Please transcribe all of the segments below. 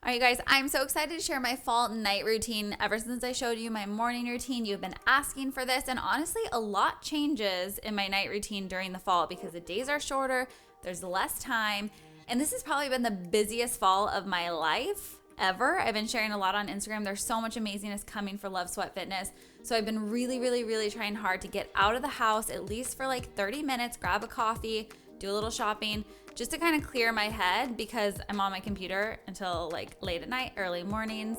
All right, guys, I'm so excited to share my fall night routine. Ever since I showed you my morning routine, you've been asking for this. And honestly, a lot changes in my night routine during the fall because the days are shorter, there's less time. And this has probably been the busiest fall of my life ever. I've been sharing a lot on Instagram. There's so much amazingness coming for Love Sweat Fitness. So I've been really trying hard to get out of the house at least for like 30 minutes, grab a coffee, do a little shopping, just to kind of clear my head because I'm on my computer until like late at night, early mornings.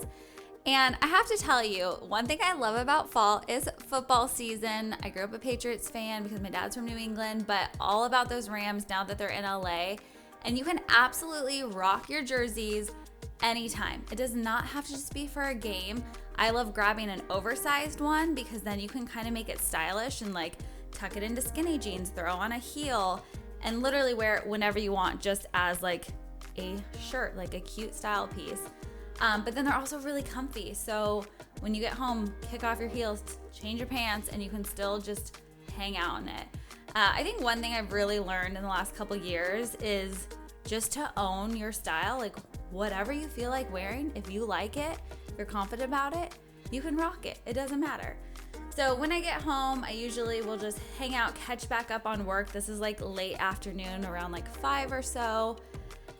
And I have to tell you, one thing I love about fall is football season. I grew up a Patriots fan because my dad's from New England, but all about those Rams now that they're in LA. And you can absolutely rock your jerseys anytime. It does not have to just be for a game. I love grabbing an oversized one because then you can kind of make it stylish and like tuck it into skinny jeans, throw on a heel, and literally wear it whenever you want, just as like a shirt, like a cute style piece. But then they're also really comfy. So when you get home, kick off your heels, change your pants, and you can still just hang out in it. I think one thing I've really learned in the last couple years is just to own your style. Like whatever you feel like wearing, if you like it, if you're confident about it, you can rock it. It doesn't matter. So when I get home, I usually will just hang out, catch back up on work. This is like late afternoon, around like 5 or so.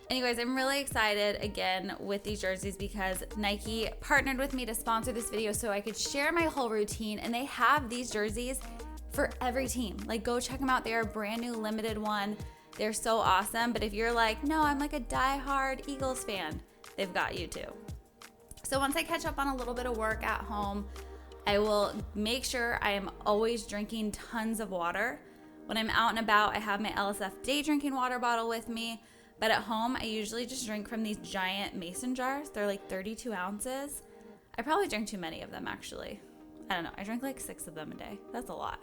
Anyways, I'm really excited again with these jerseys because Nike partnered with me to sponsor this video so I could share my whole routine, and they have these jerseys for every team. Like go check them out. They are a brand new limited one. They're so awesome. But if you're like, no, I'm like a diehard Eagles fan, they've got you too. So once I catch up on a little bit of work at home, I will make sure I am always drinking tons of water. When I'm out and about, I have my LSF day drinking water bottle with me. But at home, I usually just drink from these giant mason jars. They're like 32 ounces. I probably drink too many of them, actually. I don't know. I drink like 6 of them a day. That's a lot.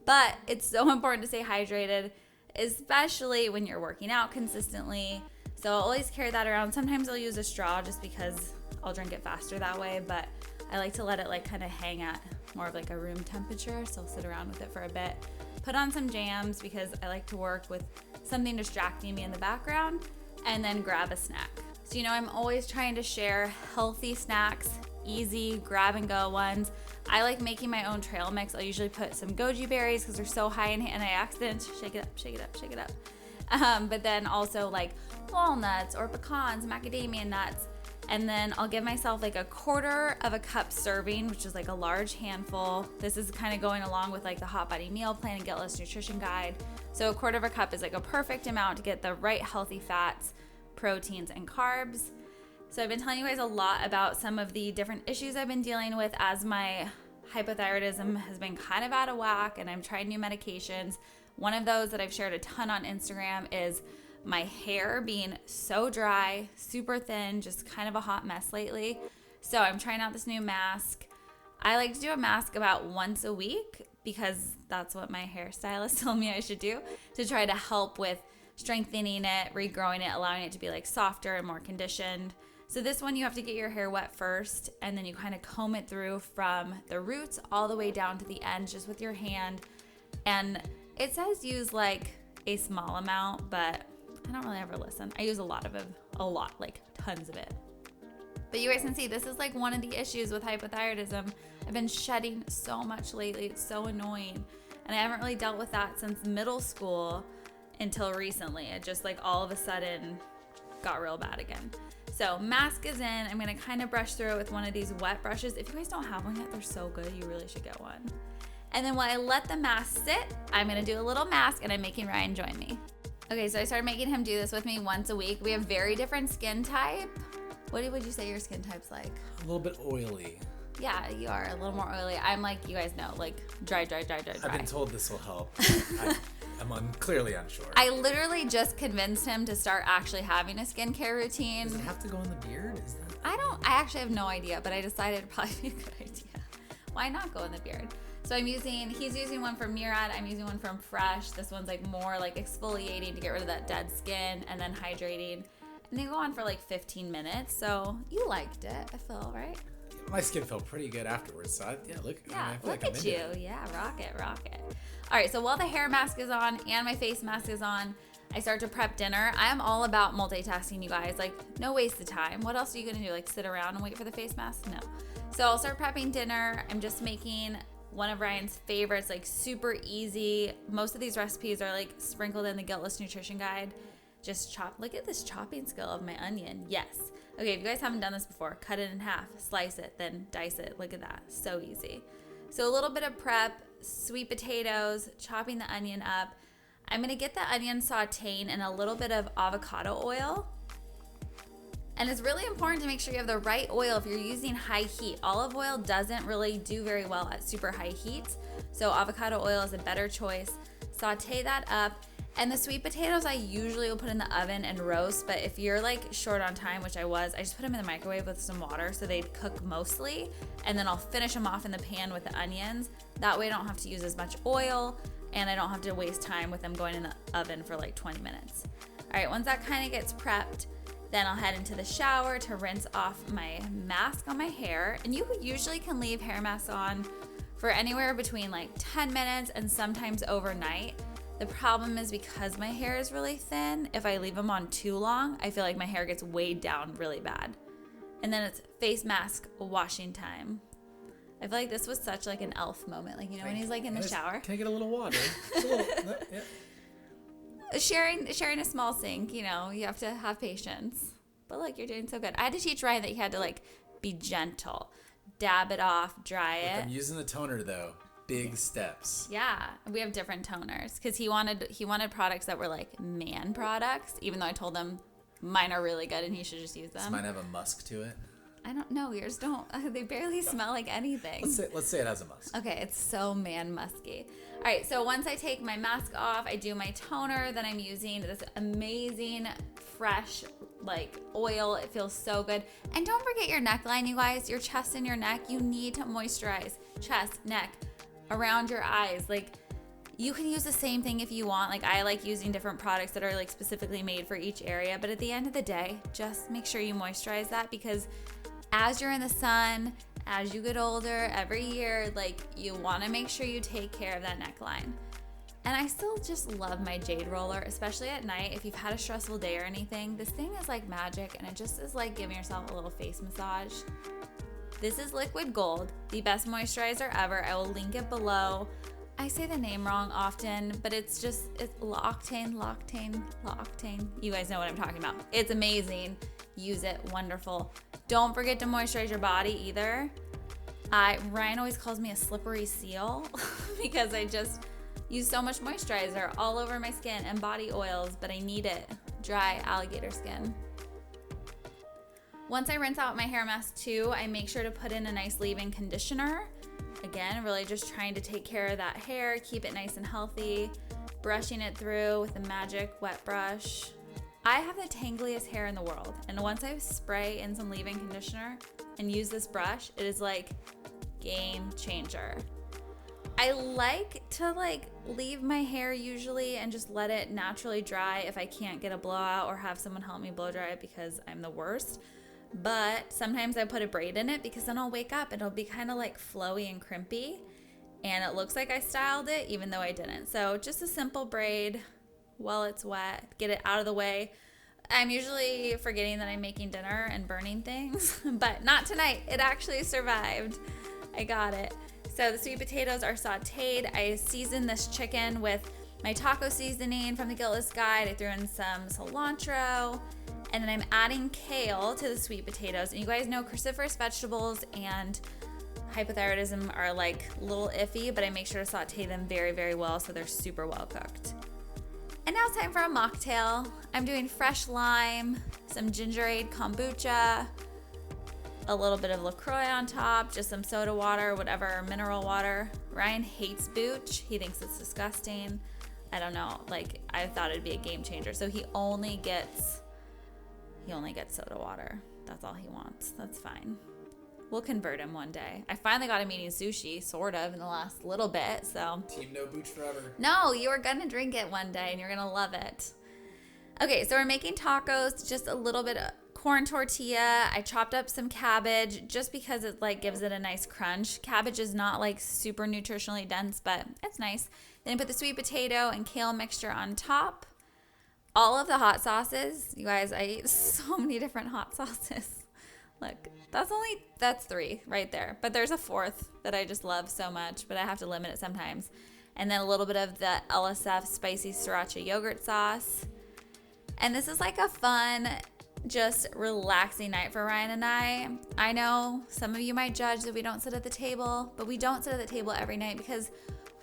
But it's so important to stay hydrated, especially when you're working out consistently. So I'll always carry that around. Sometimes I'll use a straw just because I'll drink it faster that way. But I like to let it like kind of hang at more of like a room temperature. So I'll sit around with it for a bit. Put on some jams because I like to work with something distracting me in the background, and then grab a snack. So, I'm always trying to share healthy snacks, easy grab and go ones. I like making my own trail mix. I'll usually put some goji berries because they're so high in antioxidants. Shake it up. But then also like walnuts or pecans, macadamia nuts. And then I'll give myself like a 1/4 of a cup serving, which is like a large handful. This is kind of going along with like the Hot Body Meal Plan and Guiltless Nutrition Guide. So a 1/4 of a cup is like a perfect amount to get the right healthy fats, proteins, and carbs. So I've been telling you guys a lot about some of the different issues I've been dealing with as my hypothyroidism has been kind of out of whack and I'm trying new medications. One of those that I've shared a ton on Instagram is my hair being so dry, super thin, just kind of a hot mess lately. So I'm trying out this new mask. I like to do a mask about once a week because that's what my hairstylist told me I should do to try to help with strengthening it, regrowing it, allowing it to be like softer and more conditioned. So this one you have to get your hair wet first and then you kind of comb it through from the roots all the way down to the end just with your hand. And it says use like a small amount, but I don't really ever listen. I use a lot of it, like tons of it. But you guys can see this is like one of the issues with hypothyroidism. I've been shedding so much lately. It's so annoying. And I haven't really dealt with that since middle school until recently. It just like all of a sudden got real bad again. So mask is in. I'm going to kind of brush through it with one of these wet brushes. If you guys don't have one yet, they're so good. You really should get one. And then while I let the mask sit, I'm going to do a little mask and I'm making Ryan join me. Okay, so I started making him do this with me once a week. We have very different skin type. What would you say your skin type's like? A little bit oily. Yeah, you are a little more oily. I'm like, you guys know, like dry. I've been told this will help. I'm clearly unsure. I literally just convinced him to start actually having a skincare routine. Does it have to go in the beard? Is that? I actually have no idea, but I decided it'd probably be a good idea. Why not go in the beard? So he's using one from Murad, I'm using one from Fresh. This one's like more like exfoliating to get rid of that dead skin and then hydrating. And they go on for like 15 minutes. So you liked it, I feel, right? My skin felt pretty good afterwards. So look at you. Yeah, rock it. All right, so while the hair mask is on and my face mask is on, I start to prep dinner. I am all about multitasking, you guys. Like, no waste of time. What else are you gonna do? Like, sit around and wait for the face mask? No. So I'll start prepping dinner. I'm just making one of Ryan's favorites, like super easy. Most of these recipes are like sprinkled in the Guiltless Nutrition Guide. Just chop. Look at this chopping skill of my onion. Yes. Okay, if you guys haven't done this before, cut it in half, slice it, then dice it. Look at that. So easy. So a little bit of prep, sweet potatoes, chopping the onion up. I'm going to get the onion sauteing in a little bit of avocado oil. And it's really important to make sure you have the right oil if you're using high heat. Olive oil doesn't really do very well at super high heat, so avocado oil is a better choice. Saute that up. And the sweet potatoes I usually will put in the oven and roast, but if you're like short on time, which I was, I just put them in the microwave with some water so they'd cook mostly, and then I'll finish them off in the pan with the onions. That way I don't have to use as much oil, and I don't have to waste time with them going in the oven for like 20 minutes. All right, once that kind of gets prepped, then I'll head into the shower to rinse off my mask on my hair. And you usually can leave hair masks on for anywhere between like 10 minutes and sometimes overnight. The problem is because my hair is really thin, if I leave them on too long, I feel like my hair gets weighed down really bad. And then it's face mask washing time. I feel like this was such like an elf moment. Like, you know, when he's like in the shower. Can I get a little water? Yeah. Sharing a small sink, you know, you have to have patience. But look, you're doing so good. I had to teach Ryan that he had to like be gentle, dab it off, dry it. I'm using the toner though. Big steps. Yeah, we have different toners because he wanted products that were like man products, even though I told him mine are really good and he should just use them. Does mine have a musk to it? I don't know. Yours don't. They barely smell like anything. Let's say it has a musk. Okay, it's so man musky. All right, so once I take my mask off, I do my toner. Then I'm using this amazing fresh like oil. It feels so good. And don't forget your neckline, you guys. Your chest and your neck. You need to moisturize chest, neck, around your eyes. Like, you can use the same thing if you want. Like, I like using different products that are like specifically made for each area. But at the end of the day, just make sure you moisturize that, because as you're in the sun, as you get older, every year, like, you want to make sure you take care of that neckline. And I still just love my jade roller, especially at night. If you've had a stressful day or anything, this thing is like magic, and it just is like giving yourself a little face massage. This is liquid gold, the best moisturizer ever. I will link it below. I say the name wrong often, but it's L'Occitane. You guys know what I'm talking about. It's amazing. Use it. Wonderful. Don't forget to moisturize your body either. Ryan always calls me a slippery seal because I just use so much moisturizer all over my skin and body oils, but I need it. Dry alligator skin. Once I rinse out my hair mask too, I make sure to put in a nice leave-in conditioner. Again, really just trying to take care of that hair, keep it nice and healthy, brushing it through with a magic wet brush. I have the tangliest hair in the world, and once I spray in some leave-in conditioner and use this brush, it is like game changer. I like to leave my hair usually and just let it naturally dry if I can't get a blowout or have someone help me blow dry it, because I'm the worst. But sometimes I put a braid in it because then I'll wake up and it'll be kind of like flowy and crimpy, and it looks like I styled it even though I didn't. So just a simple braid while it's wet, get it out of the way. I'm usually forgetting that I'm making dinner and burning things, but not tonight. It actually survived. I got it. So the sweet potatoes are sauteed. I seasoned this chicken with my taco seasoning from the Guiltless Guide. I threw in some cilantro, and then I'm adding kale to the sweet potatoes. And you guys know cruciferous vegetables and hypothyroidism are like a little iffy, but I make sure to saute them very, very well so they're super well cooked. And now it's time for a mocktail. I'm doing fresh lime, some gingerade kombucha, a little bit of LaCroix on top, just some soda water, whatever, mineral water. Ryan hates booch. He thinks it's disgusting. I don't know. I thought it'd be a game changer. So he only gets soda water. That's all he wants. That's fine. We'll convert him one day. I finally got him eating sushi, sort of, in the last little bit, so. Team no booch forever. No, you are gonna drink it one day and you're gonna love it. Okay, so we're making tacos, just a little bit of corn tortilla. I chopped up some cabbage just because it gives it a nice crunch. Cabbage is not super nutritionally dense, but it's nice. Then I put the sweet potato and kale mixture on top. All of the hot sauces, you guys, I eat so many different hot sauces. Look, that's 3 right there. But there's a 4th that I just love so much, but I have to limit it sometimes. And then a little bit of the LSF spicy sriracha yogurt sauce. And this is like a fun, just relaxing night for Ryan and I. I know some of you might judge that we don't sit at the table, but we don't sit at the table every night because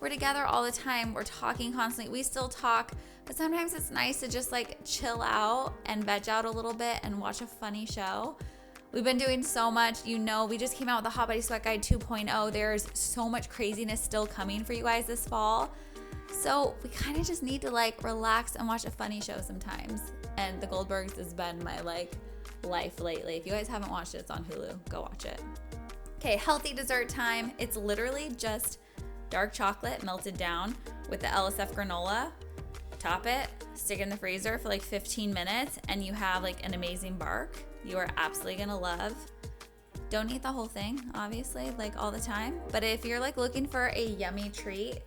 we're together all the time. We're talking constantly. We still talk, but sometimes it's nice to just like chill out and veg out a little bit and watch a funny show. We've been doing so much. You know, we just came out with the Hot Body Sweat Guide 2.0. There's so much craziness still coming for you guys this fall. So we kind of just need to like relax and watch a funny show sometimes. And The Goldbergs has been my like life lately. If you guys haven't watched it, it's on Hulu. Go watch it. Okay, healthy dessert time. It's literally just dark chocolate melted down with the LSF granola. Top it, stick it in the freezer for like 15 minutes, and you have like an amazing bark you are absolutely gonna love. Don't eat the whole thing, obviously, like all the time. But if you're like looking for a yummy treat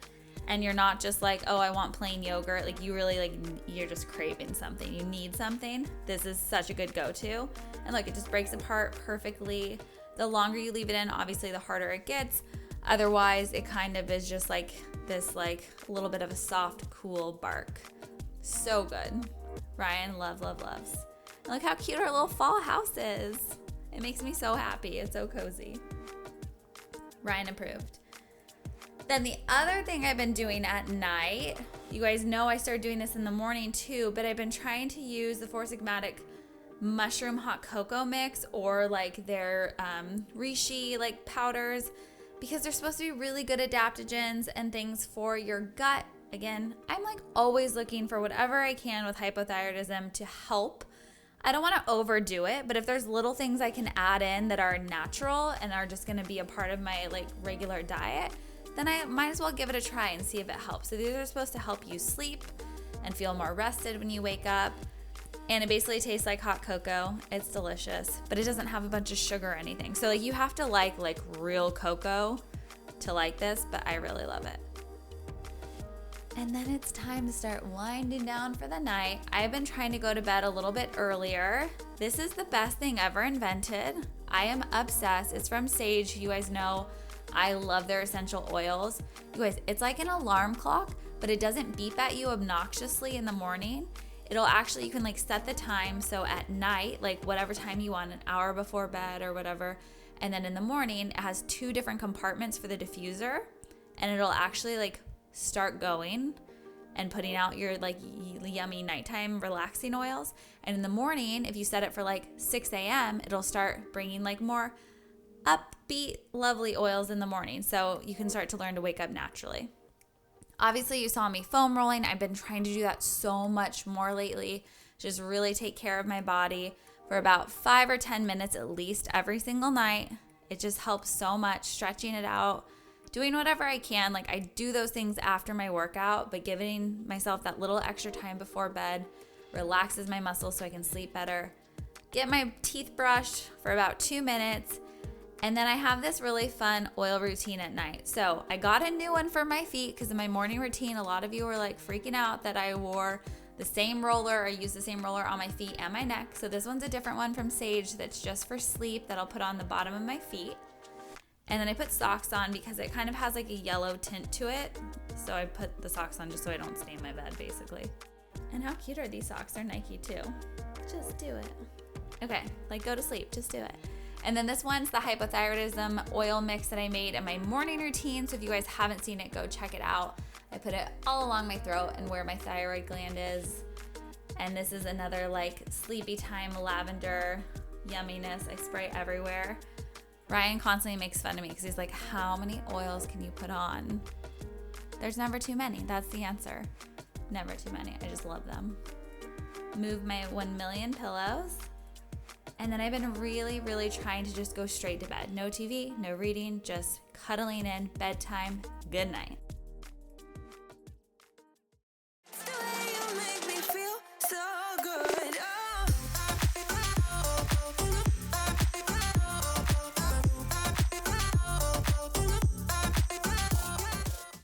and you're not just like, oh, I want plain yogurt, like you really like, you're just craving something, you need something, this is such a good go-to. And look, it just breaks apart perfectly. The longer you leave it in, obviously the harder it gets. Otherwise, it kind of is just like this like a little bit of a soft, cool bark. So good. Ryan loves. And look how cute our little fall house is. It makes me so happy. It's so cozy. Ryan approved. Then the other thing I've been doing at night, you guys know I started doing this in the morning too, but I've been trying to use the Four Sigmatic mushroom hot cocoa mix or like their reishi like powders, because they're supposed to be really good adaptogens and things for your gut. Again, I'm like always looking for whatever I can with hypothyroidism to help. I don't want to overdo it, but if there's little things I can add in that are natural and are just going to be a part of my like regular diet, then I might as well give it a try and see if it helps. So these are supposed to help you sleep and feel more rested when you wake up. And it basically tastes like hot cocoa. It's delicious, but it doesn't have a bunch of sugar or anything. So like you have to like real cocoa to like this, but I really love it. And then it's time to start winding down for the night. I've been trying to go to bed a little bit earlier. This is the best thing ever invented. I am obsessed. It's from Saje. You guys know I love their essential oils. You guys, it's like an alarm clock, but it doesn't beep at you obnoxiously in the morning. It'll actually, you can like set the time. So at night, like whatever time you want, an hour before bed or whatever. And then in the morning, it has 2 different compartments for the diffuser. And it'll actually like start going and putting out your like yummy nighttime relaxing oils. And in the morning, if you set it for like 6 a.m., it'll start bringing like more upbeat, lovely oils in the morning. So you can start to learn to wake up naturally. Obviously, you saw me foam rolling. I've been trying to do that so much more lately. Just really take care of my body for about 5 or 10 minutes at least every single night. It just helps so much, stretching it out, doing whatever I can. Like I do those things after my workout, but giving myself that little extra time before bed relaxes my muscles so I can sleep better. Get my teeth brushed for about 2 minutes. And then I have this really fun oil routine at night. So I got a new one for my feet because in my morning routine, a lot of you were like freaking out that I wore the same roller or used the same roller on my feet and my neck. So this one's a different one from Saje that's just for sleep that I'll put on the bottom of my feet. And then I put socks on because it kind of has like a yellow tint to it. So I put the socks on just so I don't stain my bed basically. And how cute are these socks? They're Nike too. Just do it. Okay, like go to sleep, just do it. And then this one's the hypothyroidism oil mix that I made in my morning routine. So if you guys haven't seen it, go check it out. I put it all along my throat and where my thyroid gland is. And this is another like sleepy time lavender yumminess. I spray everywhere. Ryan constantly makes fun of me because he's like, how many oils can you put on? There's never too many. That's the answer. Never too many. I just love them. Move my 1 million pillows. And then I've been really, really trying to just go straight to bed. No TV, no reading, just cuddling in, bedtime, good night.